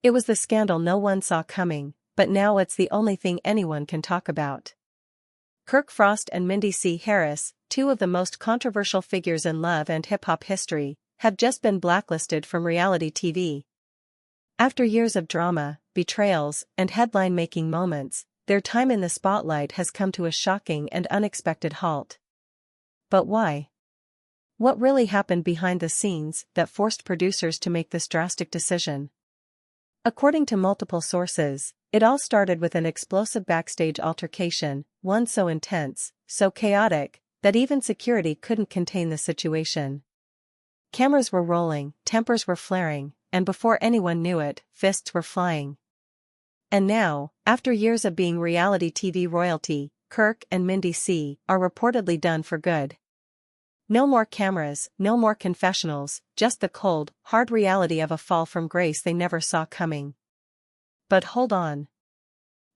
It was the scandal no one saw coming, but now it's the only thing anyone can talk about. KirkFrost and MendeeceesHarris, two of the most controversial figures in love and hip-hop history, have just been blacklisted from reality TV. After years of drama, betrayals, and headline-making moments, their time in the spotlight has come to a shocking and unexpected halt. But why? What really happened behind the scenes that forced producers to make this drastic decision? According to multiple sources, it all started with an explosive backstage altercation, one so intense, so chaotic, that even security couldn't contain the situation. Cameras were rolling, tempers were flaring, and before anyone knew it, fists were flying. And now, after years of being reality TV royalty, Kirk and Mendeecees are reportedly done for good. No more cameras, no more confessionals, just the cold, hard reality of a fall from grace they never saw coming. But hold on.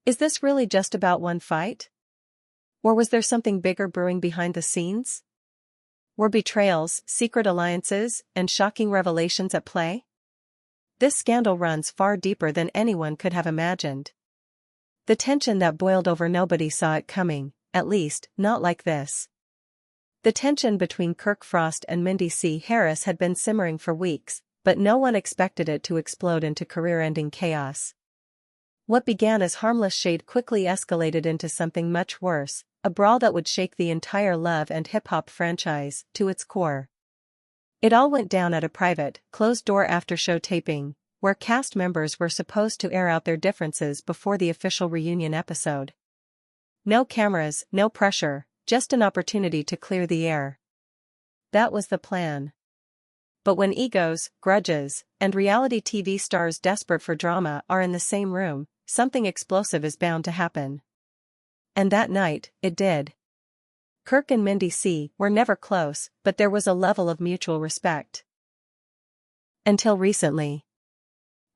Is this really just about one fight? Or was there something bigger brewing behind the scenes? Were betrayals, secret alliances, and shocking revelations at play? This scandal runs far deeper than anyone could have imagined. The tension that boiled over, nobody saw it coming, at least, not like this. The tension between KirkFrost and MendeeceesHarris had been simmering for weeks, but no one expected it to explode into career-ending chaos. What began as harmless shade quickly escalated into something much worse, a brawl that would shake the entire Love and Hip-Hop franchise to its core. It all went down at a private, closed-door after-show taping, where cast members were supposed to air out their differences before the official reunion episode. No cameras, no pressure, just an opportunity to clear the air. That was the plan. But when egos, grudges, and reality TV stars desperate for drama are in the same room, something explosive is bound to happen. And that night, it did. Kirk and Mendeecees were never close, but there was a level of mutual respect. Until recently.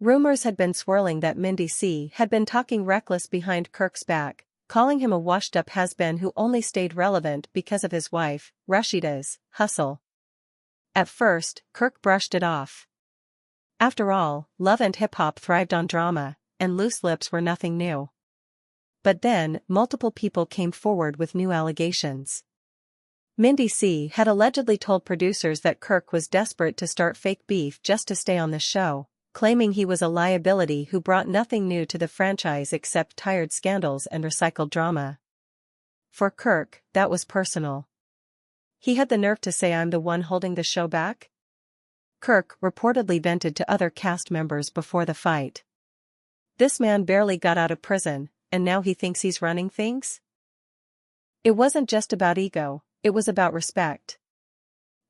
Rumors had been swirling that Mendeecees had been talking reckless behind Kirk's back, calling him a washed-up has-been who only stayed relevant because of his wife, Rashida's, hustle. At first, Kirk brushed it off. After all, Love and Hip-Hop thrived on drama, and loose lips were nothing new. But then, multiple people came forward with new allegations. Mendeecees had allegedly told producers that Kirk was desperate to start fake beef just to stay on the show, claiming he was a liability who brought nothing new to the franchise except tired scandals and recycled drama. For Kirk, that was personal. He had the nerve to say, "I'm the one holding the show back?" Kirk reportedly vented to other cast members before the fight. This man barely got out of prison, and now he thinks he's running things? It wasn't just about ego, it was about respect.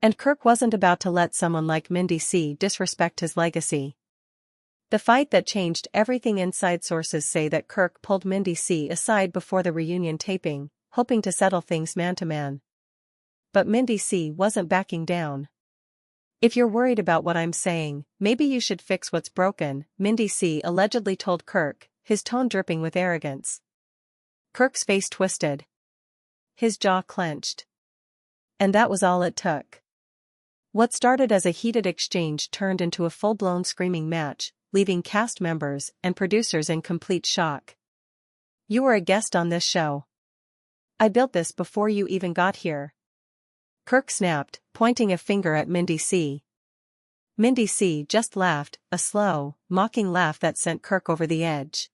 And Kirk wasn't about to let someone like Mendeecees disrespect his legacy. The fight that changed everything. Inside sources say that Kirk pulled Mendeecees aside before the reunion taping, hoping to settle things man-to-man. But Mendeecees wasn't backing down. "If you're worried about what I'm saying, maybe you should fix what's broken," Mendeecees allegedly told Kirk, his tone dripping with arrogance. Kirk's face twisted. His jaw clenched. And that was all it took. What started as a heated exchange turned into a full-blown screaming match, leaving cast members and producers in complete shock. "You were a guest on this show. I built this before you even got here." Kirk snapped, pointing a finger at Mendeecees. Mendeecees just laughed, a slow, mocking laugh that sent Kirk over the edge.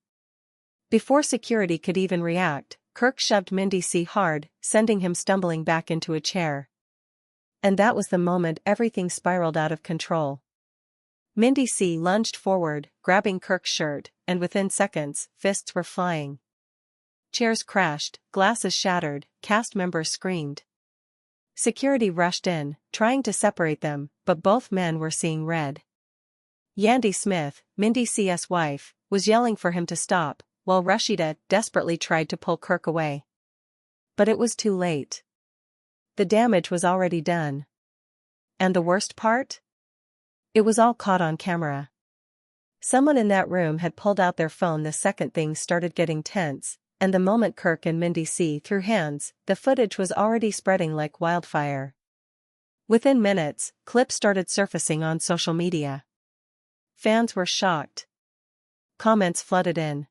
Before security could even react, Kirk shoved Mendeecees hard, sending him stumbling back into a chair. And that was the moment everything spiraled out of control. Mendeecees lunged forward, grabbing Kirk's shirt, and within seconds, fists were flying. Chairs crashed, glasses shattered, cast members screamed. Security rushed in, trying to separate them, but both men were seeing red. Yandy Smith, Mendeecees' wife, was yelling for him to stop, while Rashida desperately tried to pull Kirk away. But it was too late. The damage was already done. And the worst part? It was all caught on camera. Someone in that room had pulled out their phone the second things started getting tense, and the moment Kirk and Mendeecees threw hands, the footage was already spreading like wildfire. Within minutes, clips started surfacing on social media. Fans were shocked. comments flooded in.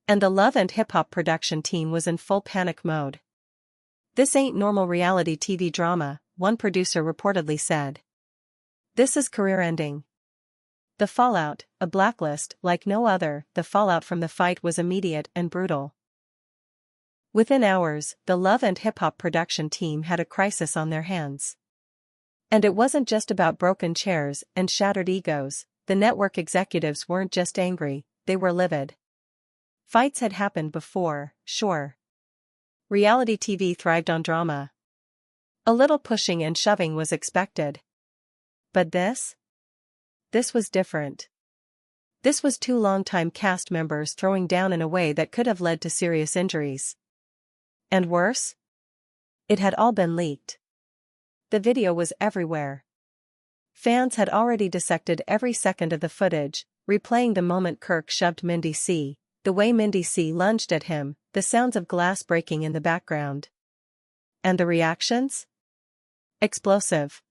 And the Love and Hip Hop production team was in full panic mode. "This ain't normal reality TV drama," one producer reportedly said. "This is career-ending." The fallout, a blacklist like no other, the fallout from the fight was immediate and brutal. Within hours, the Love and Hip Hop production team had a crisis on their hands. And it wasn't just about broken chairs and shattered egos. The network executives weren't just angry, they were livid. Fights had happened before, sure. Reality TV thrived on drama. A little pushing and shoving was expected. But this? This was different. This was two longtime cast members throwing down in a way that could have led to serious injuries. And worse? It had all been leaked. The video was everywhere. Fans had already dissected every second of the footage, replaying the moment Kirk shoved Mendeecees, the way Mendeecees lunged at him, the sounds of glass breaking in the background. And the reactions? Explosive.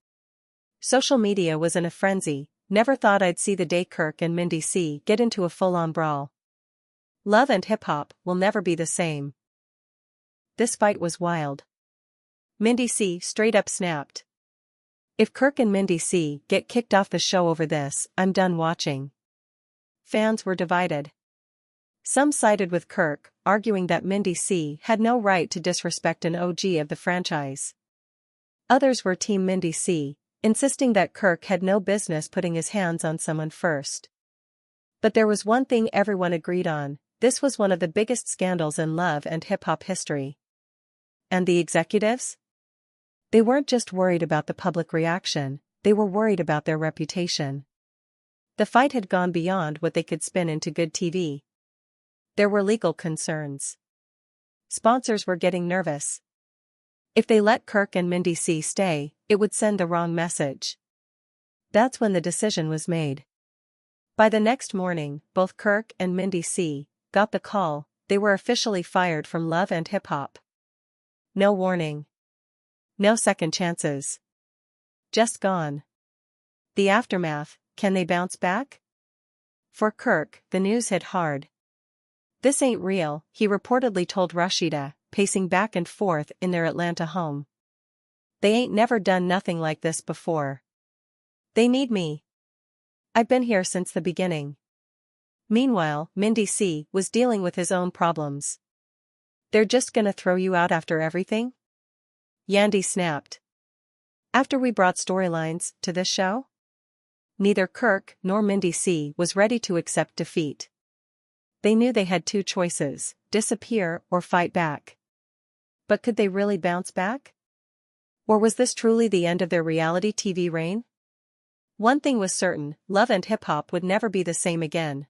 Social media was in a frenzy. "Never thought I'd see the day Kirk and Mendeecees get into a full-on brawl. Love and Hip Hop will never be the same." This fight was wild. Mendeecees straight up snapped. "If Kirk and Mendeecees get kicked off the show over this, I'm done watching." Fans were divided. Some sided with Kirk, arguing that Mendeecees had no right to disrespect an OG of the franchise. Others were Team Mendeecees, insisting that Kirk had no business putting his hands on someone first. But there was one thing everyone agreed on: this was one of the biggest scandals in Love and Hip Hop history. And the executives? They weren't just worried about the public reaction, they were worried about their reputation. The fight had gone beyond what they could spin into good TV. There were legal concerns. Sponsors were getting nervous. If they let Kirk and Mendeecees stay, it would send the wrong message. That's when the decision was made. By the next morning, both Kirk and Mendeecees got the call: they were officially fired from Love and Hip Hop. No warning. No second chances. Just gone. The aftermath: can they bounce back? For Kirk, the news hit hard. "This ain't real," he reportedly told Rashida, pacing back and forth in their Atlanta home. "They ain't never done nothing like this before. They need me. I've been here since the beginning." Meanwhile, Mendeecees was dealing with his own problems. "They're just gonna throw you out after everything?" Yandy snapped. "After we brought storylines to this show?" Neither Kirk nor Mendeecees was ready to accept defeat. They knew they had two choices: disappear or fight back. But could they really bounce back? Or was this truly the end of their reality TV reign? One thing was certain: Love and Hip Hop would never be the same again.